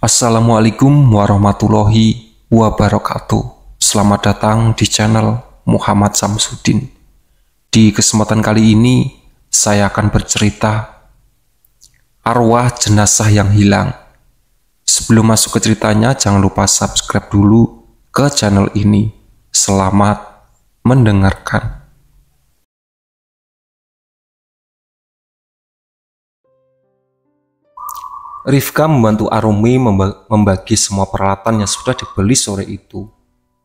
Assalamualaikum warahmatullahi wabarakatuh. Selamat datang di channel Muhammad Samsudin. Di kesempatan kali ini, saya akan bercerita arwah jenazah yang hilang. Sebelum masuk ke ceritanya, jangan lupa subscribe dulu ke channel ini. Selamat mendengarkan. Rifka membantu Arumi membagi semua peralatan yang sudah dibeli sore itu.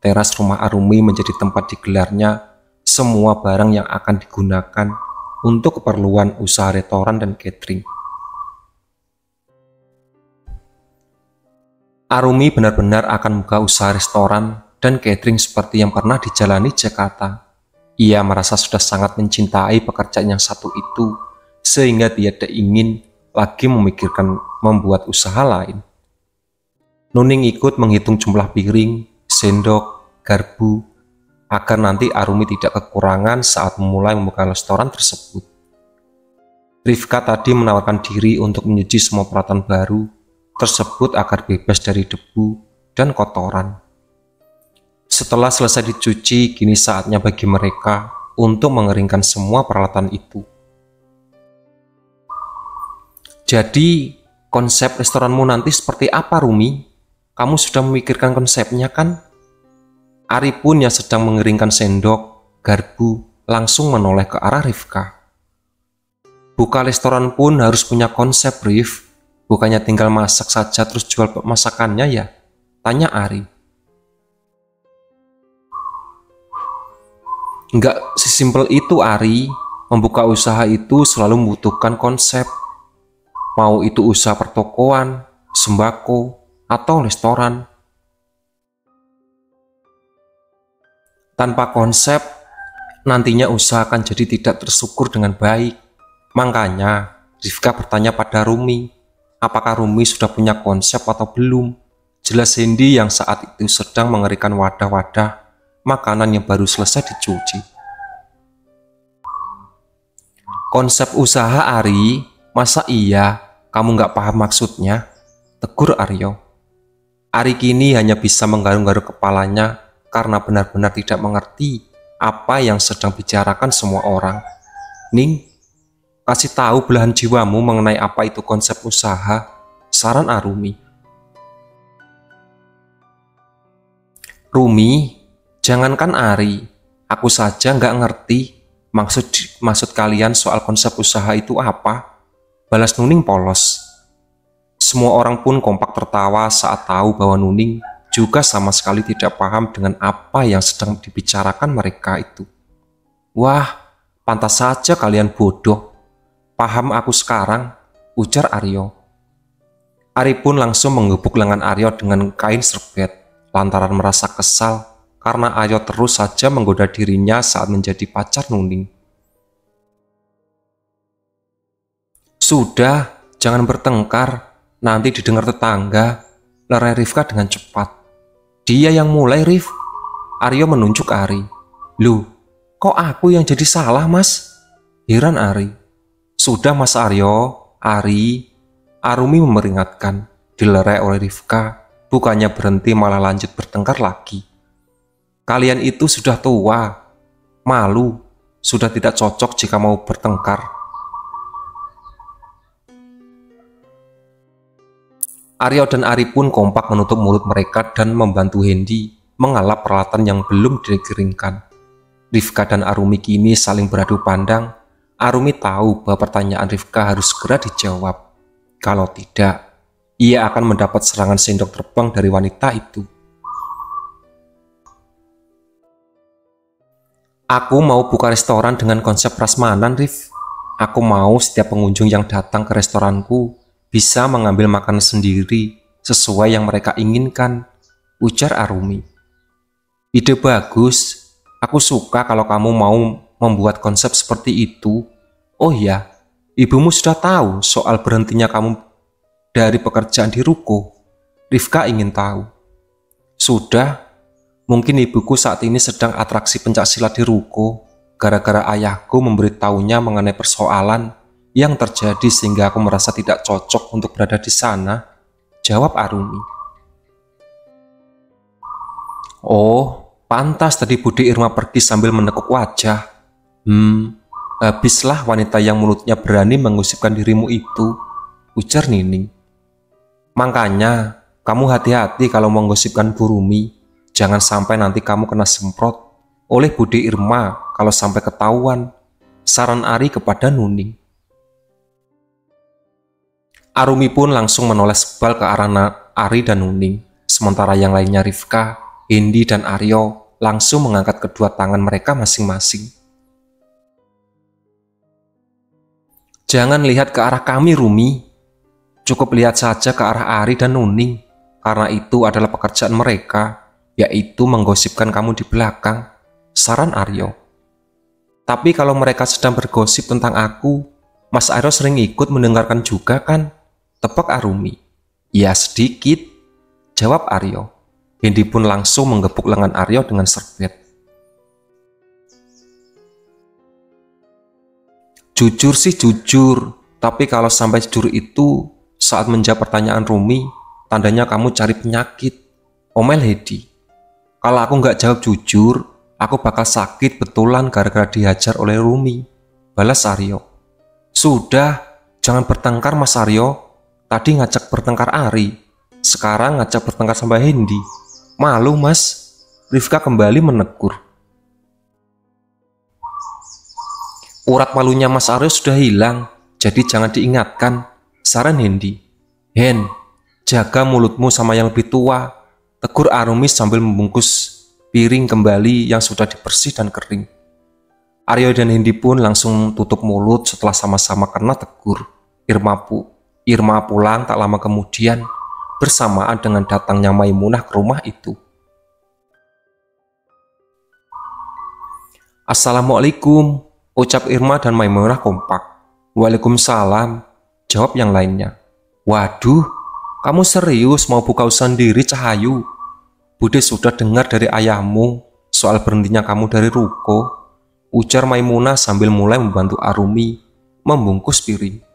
Teras rumah Arumi menjadi tempat digelarnya semua barang yang akan digunakan untuk keperluan usaha restoran dan catering. Arumi benar-benar akan membuka usaha restoran dan catering seperti yang pernah dijalani Jakarta. Ia merasa sudah sangat mencintai pekerjaan yang satu itu, sehingga tidak ingin lagi memikirkan membuat usaha lain. Nuning ikut menghitung jumlah piring, sendok, garpu, agar nanti Arumi tidak kekurangan saat memulai membuka restoran tersebut. Rifka tadi menawarkan diri untuk menyuci semua peralatan baru tersebut agar bebas dari debu dan kotoran. Setelah selesai dicuci, kini saatnya bagi mereka untuk mengeringkan semua peralatan itu. Jadi, konsep restoranmu nanti seperti apa, Rumi? Kamu sudah memikirkan konsepnya, kan? Ari pun yang sedang mengeringkan sendok, garpu, langsung menoleh ke arah Rifka. Buka restoran pun harus punya konsep, Rif. Bukannya tinggal masak saja terus jual masakannya ya? Tanya Ari. Enggak sesimpel itu, Ari. Membuka usaha itu selalu membutuhkan konsep. Mau itu usaha pertokoan, sembako, atau restoran. Tanpa konsep, nantinya usaha akan jadi tidak tersyukur dengan baik. Makanya, Rifka bertanya pada Rumi, apakah Rumi sudah punya konsep atau belum? Jelas Hendy yang saat itu sedang mengeringkan wadah-wadah makanan yang baru selesai dicuci. Konsep usaha, Ari? Masa iya? Kamu nggak paham maksudnya? Tegur Aryo. Ari kini hanya bisa menggaruk-garuk kepalanya karena benar-benar tidak mengerti apa yang sedang bicarakan semua orang. Ning, kasih tahu belahan jiwamu mengenai apa itu konsep usaha, saran Arumi. Rumi, jangankan Ari, aku saja nggak ngerti maksud kalian soal konsep usaha itu apa. Balas Nuning polos. Semua orang pun kompak tertawa saat tahu bahwa Nuning juga sama sekali tidak paham dengan apa yang sedang dibicarakan mereka itu. Wah, pantas saja kalian bodoh. Paham aku sekarang, ujar Aryo. Ari pun langsung menggebuk lengan Aryo dengan kain serbet, lantaran merasa kesal karena Aryo terus saja menggoda dirinya saat menjadi pacar Nuning. Sudah, jangan bertengkar, nanti didengar tetangga, lerai Rifka dengan cepat. Dia yang mulai, Rif. Aryo menunjuk Ari. Loh, kok aku yang jadi salah, Mas? Heran Ari. Sudah, Mas Aryo, Ari. Arumi memperingatkan, dilerai oleh Rifka, bukannya berhenti malah lanjut bertengkar lagi. Kalian itu sudah tua, malu, sudah tidak cocok jika mau bertengkar. Aryo dan Ari pun kompak menutup mulut mereka dan membantu Hendy mengalap peralatan yang belum dikeringkan. Rifka dan Arumi kini saling beradu pandang. Arumi tahu bahwa pertanyaan Rifka harus segera dijawab. Kalau tidak, ia akan mendapat serangan sendok terbang dari wanita itu. Aku mau buka restoran dengan konsep prasmanan, Rif. Aku mau setiap pengunjung yang datang ke restoranku bisa mengambil makanan sendiri sesuai yang mereka inginkan, ujar Arumi. Ide bagus, aku suka kalau kamu mau membuat konsep seperti itu. Oh ya, ibumu sudah tahu soal berhentinya kamu dari pekerjaan di ruko? Rifka ingin tahu. Sudah, mungkin ibuku saat ini sedang atraksi pencaksilat di ruko, gara-gara ayahku memberitahunya mengenai persoalan yang terjadi sehingga aku merasa tidak cocok untuk berada di sana, jawab Arumi. Oh, pantas tadi Bude Irma pergi sambil menekuk wajah. Habislah wanita yang mulutnya berani menggosipkan dirimu itu, ujar Nining. Makanya, kamu hati-hati kalau menggosipkan Bu Rumi. Jangan sampai nanti kamu kena semprot oleh Bude Irma kalau sampai ketahuan, saran Ari kepada Nuning. Arumi pun langsung menoleh sebal ke arah Ari dan Nuning, sementara yang lainnya Rifka, Hendi, dan Aryo langsung mengangkat kedua tangan mereka masing-masing. Jangan lihat ke arah kami, Rumi. Cukup lihat saja ke arah Ari dan Nuning, karena itu adalah pekerjaan mereka, yaitu menggosipkan kamu di belakang, saran Aryo. Tapi kalau mereka sedang bergosip tentang aku, Mas Aryo sering ikut mendengarkan juga kan? Tepuk Arumi. Ya sedikit, jawab Aryo. Hendi pun langsung menggebuk lengan Aryo dengan serbet. Jujur sih jujur, tapi kalau sampai jujur itu saat menjawab pertanyaan Rumi, tandanya kamu cari penyakit, omel Hendi. Kalau aku nggak jawab jujur, aku bakal sakit betulan gara-gara dihajar oleh Rumi, balas Aryo. Sudah, jangan bertengkar Mas Aryo. Tadi ngajak bertengkar Ari, sekarang ngajak bertengkar sama Hendi. Malu Mas, Rifka kembali menegur. Urat malunya Mas Aryo sudah hilang, jadi jangan diingatkan, saran Hendi. Hen, jaga mulutmu sama yang lebih tua, tegur Arumi sambil membungkus piring kembali yang sudah dibersih dan kering. Aryo dan Hendi pun langsung tutup mulut setelah sama-sama kena tegur. Irma pulang tak lama kemudian bersamaan dengan datangnya Maimunah ke rumah itu. Assalamualaikum, ucap Irma dan Maimunah kompak. Waalaikumsalam, jawab yang lainnya. Waduh, kamu serius mau buka usaha sendiri, Cahayu? Bude sudah dengar dari ayahmu soal berhentinya kamu dari ruko, ujar Maimunah sambil mulai membantu Arumi membungkus piring.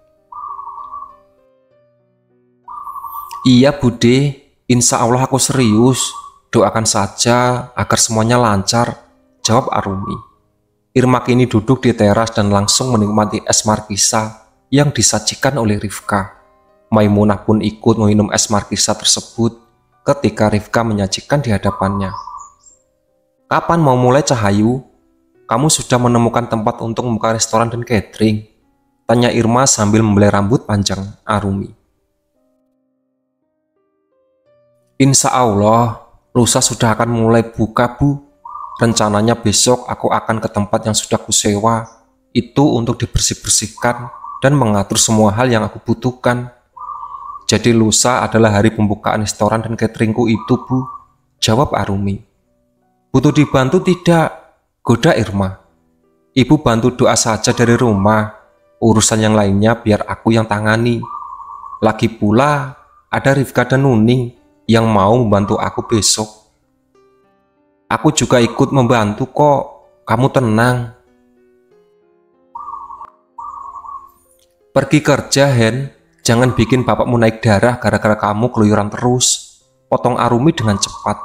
Iya Bude, insya Allah aku serius, doakan saja agar semuanya lancar, jawab Arumi. Irma kini duduk di teras dan langsung menikmati es markisa yang disajikan oleh Rifka. Maimunah pun ikut meminum es markisa tersebut ketika Rifka menyajikan di hadapannya. Kapan mau mulai Cahayu? Kamu sudah menemukan tempat untuk membuka restoran dan catering? Tanya Irma sambil membelai rambut panjang Arumi. Insya Allah, lusa sudah akan mulai buka Bu. Rencananya besok aku akan ke tempat yang sudah kusewa, itu untuk dibersih-bersihkan dan mengatur semua hal yang aku butuhkan. Jadi lusa adalah hari pembukaan restoran dan cateringku itu Bu, jawab Arumi. Butuh dibantu tidak? Goda Irma. Ibu bantu doa saja dari rumah, urusan yang lainnya biar aku yang tangani. Lagi pula ada Rifka dan Nuning yang mau membantu aku besok. Aku juga ikut membantu kok, kamu tenang. Pergi kerja Hen, jangan bikin bapakmu naik darah gara-gara kamu keluyuran terus, potong Arumi dengan cepat.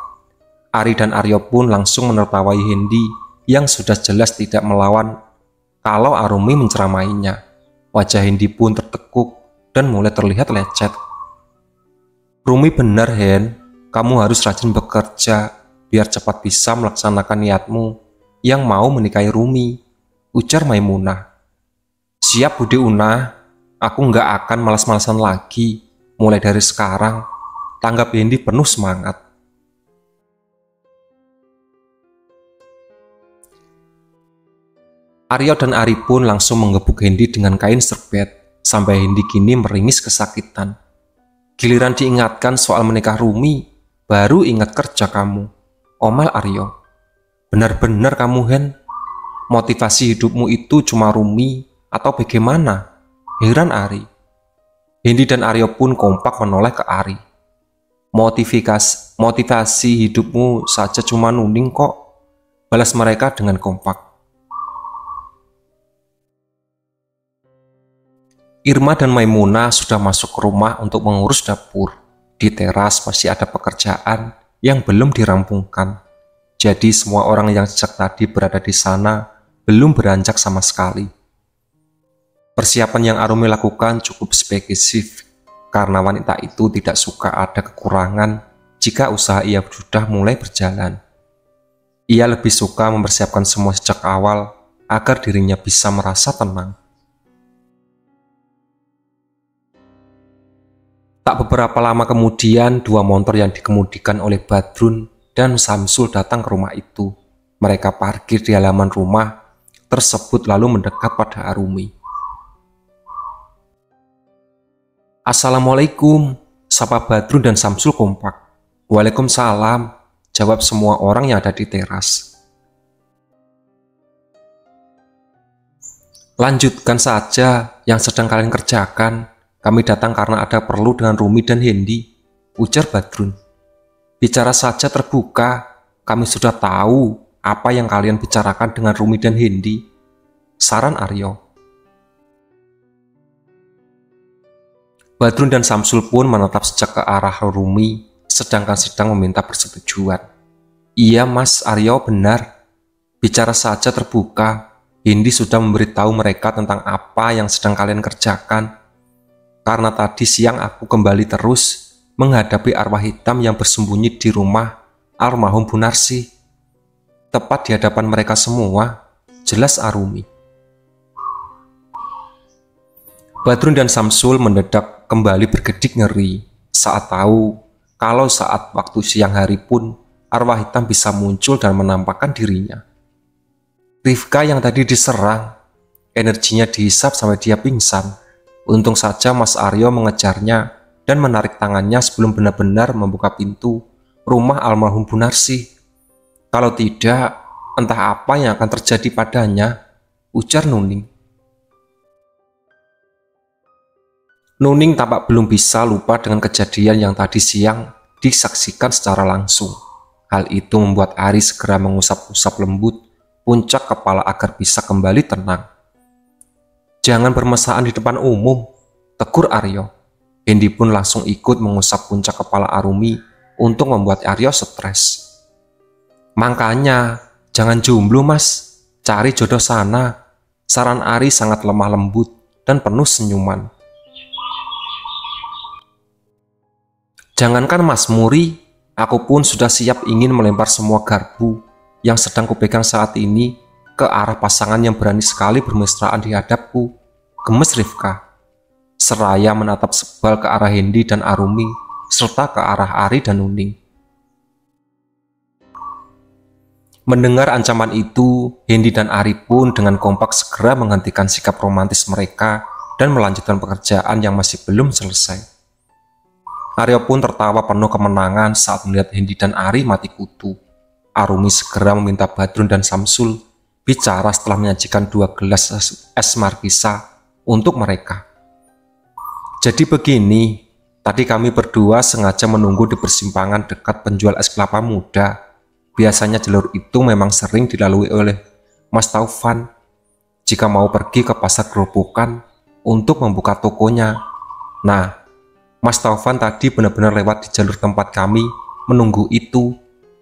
Ari dan Aryo pun langsung menertawai Hendi yang sudah jelas tidak melawan kalau Arumi menceramainya. Wajah Hendi pun tertekuk dan mulai terlihat lecet. Rumi benar Hen, kamu harus rajin bekerja biar cepat bisa melaksanakan niatmu yang mau menikahi Rumi, ujar Maimunah. Siap Bude Una, aku nggak akan malas-malasan lagi, mulai dari sekarang, tanggap Hendi penuh semangat. Aryo dan Ari pun langsung menggebuk Hendi dengan kain serbet, sampai Hendi kini meringis kesakitan. Giliran diingatkan soal menikah Rumi, baru ingat kerja kamu, omel Aryo. Benar-benar kamu Hen, motivasi hidupmu itu cuma Rumi atau bagaimana? Heran Ari. Hendi dan Aryo pun kompak menoleh ke Ari. Motivasi hidupmu saja cuma Nuning kok, balas mereka dengan kompak. Irma dan Maimunah sudah masuk ke rumah untuk mengurus dapur. Di teras masih ada pekerjaan yang belum dirampungkan. Jadi semua orang yang sejak tadi berada di sana belum beranjak sama sekali. Persiapan yang Arumi lakukan cukup spesifik karena wanita itu tidak suka ada kekurangan jika usaha ia sudah mulai berjalan. Ia lebih suka mempersiapkan semua sejak awal agar dirinya bisa merasa tenang. Tak beberapa lama kemudian, dua motor yang dikemudikan oleh Badrun dan Samsul datang ke rumah itu. Mereka parkir di halaman rumah tersebut lalu mendekat pada Arumi. "Assalamualaikum," sapa Badrun dan Samsul kompak. "Waalaikumsalam," jawab semua orang yang ada di teras. "Lanjutkan saja yang sedang kalian kerjakan. Kami datang karena ada perlu dengan Rumi dan Hendi," ujar Badrun. "Bicara saja terbuka, kami sudah tahu apa yang kalian bicarakan dengan Rumi dan Hendi," saran Aryo. Badrun dan Samsul pun menatap sejak ke arah Rumi, sedangkan sedang meminta persetujuan. "Iya Mas Aryo, benar. Bicara saja terbuka, Hendi sudah memberitahu mereka tentang apa yang sedang kalian kerjakan. Karena tadi siang aku kembali terus menghadapi arwah hitam yang bersembunyi di rumah almarhum Bu Narsi. Tepat di hadapan mereka semua," jelas Arumi. Badrun dan Samsul mendadak kembali bergedik ngeri saat tahu kalau saat waktu siang hari pun arwah hitam bisa muncul dan menampakkan dirinya. Rifka yang tadi diserang, energinya dihisap sampai dia pingsan. Untung saja Mas Aryo mengejarnya dan menarik tangannya sebelum benar-benar membuka pintu rumah almarhum Bu Narsi. "Kalau tidak, entah apa yang akan terjadi padanya," ujar Nuning. Nuning tampak belum bisa lupa dengan kejadian yang tadi siang disaksikan secara langsung. Hal itu membuat Ari segera mengusap-usap lembut puncak kepala agar bisa kembali tenang. "Jangan bermesraan di depan umum," tegur Aryo. Hendi pun langsung ikut mengusap puncak kepala Arumi untuk membuat Aryo stres. "Makanya, jangan jomblo Mas, cari jodoh sana," saran Ari sangat lemah lembut dan penuh senyuman. "Jangankan Mas Muri, aku pun sudah siap ingin melempar semua garpu yang sedang kupegang saat ini ke arah pasangan yang berani sekali bermesraan di hadapku," gemes Rifka. Seraya menatap sebal ke arah Hendi dan Arumi, serta ke arah Ari dan Nuning. Mendengar ancaman itu, Hendi dan Ari pun dengan kompak segera menghentikan sikap romantis mereka dan melanjutkan pekerjaan yang masih belum selesai. Aryo pun tertawa penuh kemenangan saat melihat Hendi dan Ari mati kutu. Arumi segera meminta Badrun dan Samsul bicara setelah menyajikan 2 gelas es markisa untuk mereka. "Jadi begini, tadi kami berdua sengaja menunggu di persimpangan dekat penjual es kelapa muda. Biasanya jalur itu memang sering dilalui oleh Mas Taufan jika mau pergi ke pasar gerobokan untuk membuka tokonya. Nah, Mas Taufan tadi benar-benar lewat di jalur tempat kami menunggu itu,"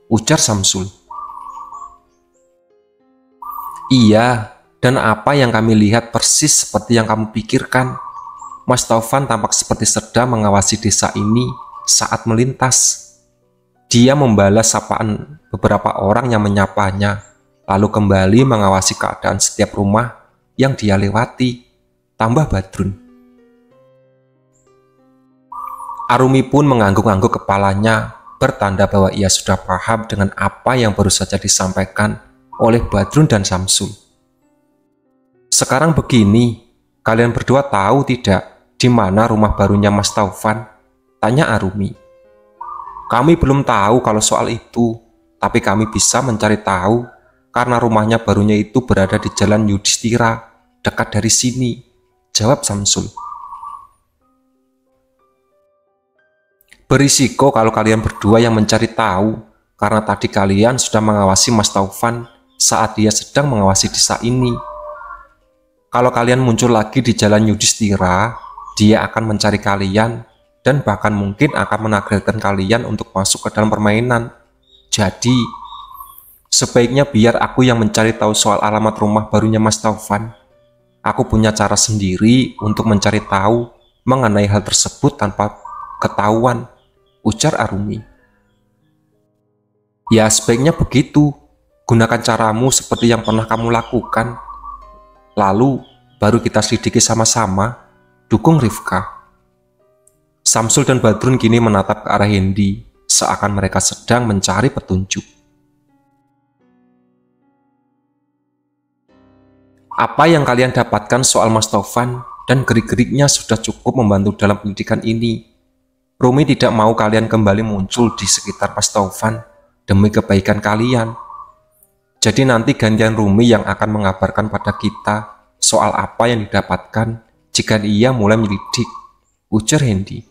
ujar Samsul. "Iya, dan apa yang kami lihat persis seperti yang kamu pikirkan. Mas Taufan tampak seperti sedang mengawasi desa ini saat melintas. Dia membalas sapaan beberapa orang yang menyapanya, lalu kembali mengawasi keadaan setiap rumah yang dia lewati," tambah Badrun. Arumi pun mengangguk-angguk kepalanya, bertanda bahwa ia sudah paham dengan apa yang baru saja disampaikan oleh Badrun dan Samsul. "Sekarang begini, kalian berdua tahu tidak di mana rumah barunya Mas Taufan?" tanya Arumi. "Kami belum tahu kalau soal itu, tapi kami bisa mencari tahu karena rumahnya barunya itu berada di Jalan Yudhistira, dekat dari sini," jawab Samsul. "Berisiko kalau kalian berdua yang mencari tahu, karena tadi kalian sudah mengawasi Mas Taufan saat dia sedang mengawasi desa ini. Kalau kalian muncul lagi di Jalan Yudhistira, dia akan mencari kalian dan bahkan mungkin akan menargetkan kalian untuk masuk ke dalam permainan. Jadi, sebaiknya biar aku yang mencari tahu soal alamat rumah barunya Mas Taufan. Aku punya cara sendiri untuk mencari tahu mengenai hal tersebut tanpa ketahuan, ujar Arumi. Ya, sebaiknya begitu. Gunakan caramu seperti yang pernah kamu lakukan. Lalu, baru kita selidiki sama-sama, dukung Rifka. Samsul dan Badrun kini menatap ke arah Hendy, seakan mereka sedang mencari petunjuk. Apa yang kalian dapatkan soal Mas Taufan dan gerik-geriknya sudah cukup membantu dalam pendidikan ini. Rumi tidak mau kalian kembali muncul di sekitar Mas Taufan demi kebaikan kalian. Jadi nanti gantian Rumi yang akan mengabarkan pada kita soal apa yang didapatkan jika ia mulai menyelidik, ujar Hendy.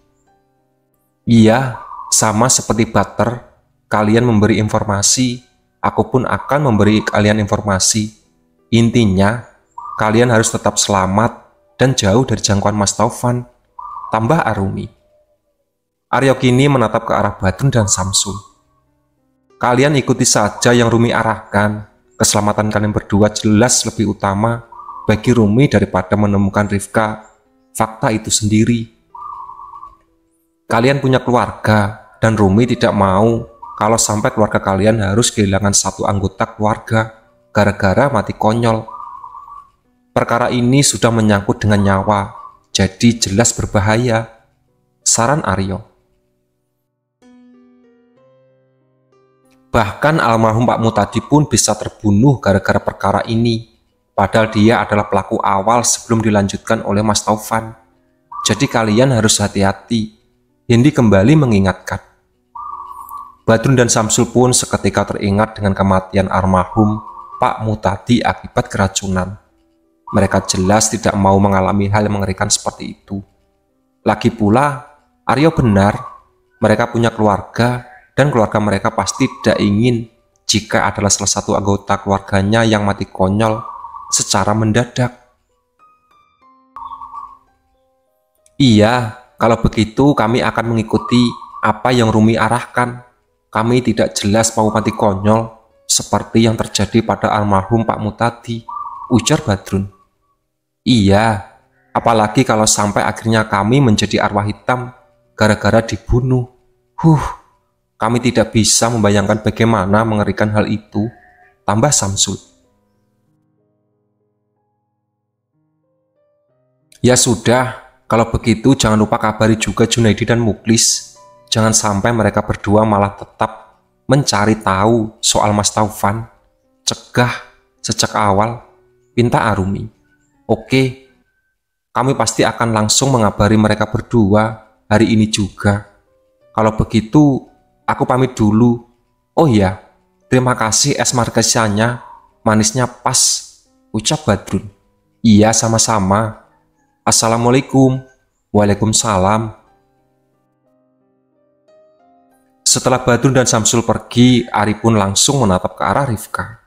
Iya, sama seperti Butter, kalian memberi informasi, aku pun akan memberi kalian informasi. Intinya, kalian harus tetap selamat dan jauh dari jangkauan Mas Taufan, tambah Arumi. Aryo kini menatap ke arah Badrun dan Samsul. Kalian ikuti saja yang Rumi arahkan. Keselamatan kalian berdua jelas lebih utama bagi Rumi daripada menemukan Rifka. Fakta itu sendiri. Kalian punya keluarga, dan Rumi tidak mau kalau sampai keluarga kalian harus kehilangan satu anggota keluarga gara-gara mati konyol. Perkara ini sudah menyangkut dengan nyawa, jadi jelas berbahaya, saran Aryo. Bahkan almarhum Pak Mutadi pun bisa terbunuh gara-gara perkara ini, padahal dia adalah pelaku awal sebelum dilanjutkan oleh Mas Taufan. Jadi kalian harus hati-hati, Hendy kembali mengingatkan. Badrun dan Samsul pun seketika teringat dengan kematian almarhum Pak Mutadi akibat keracunan. Mereka jelas tidak mau mengalami hal yang mengerikan seperti itu. Lagi pula, Aryo benar, mereka punya keluarga, dan keluarga mereka pasti tidak ingin jika adalah salah satu anggota keluarganya yang mati konyol secara mendadak. Iya, kalau begitu kami akan mengikuti apa yang Rumi arahkan. Kami tidak jelas mau mati konyol seperti yang terjadi pada almarhum Pak Mutadi, ujar Badrun. Iya, apalagi kalau sampai akhirnya kami menjadi arwah hitam gara-gara dibunuh. Kami tidak bisa membayangkan bagaimana mengerikan hal itu, tambah Samsul. Ya sudah, kalau begitu jangan lupa kabari juga Junaidi dan Muklis. Jangan sampai mereka berdua malah tetap mencari tahu soal Mas Taufan. Cegah sejak awal, pinta Arumi. Oke, kami pasti akan langsung mengabari mereka berdua hari ini juga. Kalau begitu, aku pamit dulu. Oh iya, terima kasih es margaritasnya, manisnya pas, ucap Badrun. Iya, sama-sama. Assalamualaikum. Waalaikumsalam. Setelah Badrun dan Samsul pergi, Ari pun langsung menatap ke arah Rifka.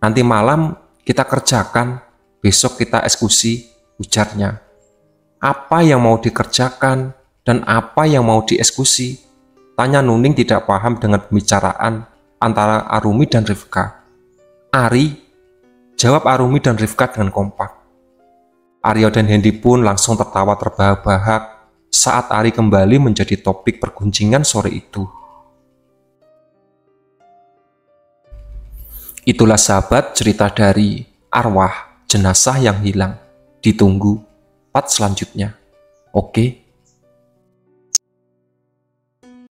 Nanti malam kita kerjakan, besok kita eksekusi, ujarnya. Apa yang mau dikerjakan dan apa yang mau dieksekusi? Tanya Nuning tidak paham dengan pembicaraan antara Arumi dan Rifka. Ari, jawab Arumi dan Rifka dengan kompak. Aryo dan Hendy pun langsung tertawa terbahak-bahak saat Ari kembali menjadi topik pergunjingan sore itu. Itulah sahabat cerita dari Arwah Jenazah yang Hilang. Ditunggu part selanjutnya. Oke.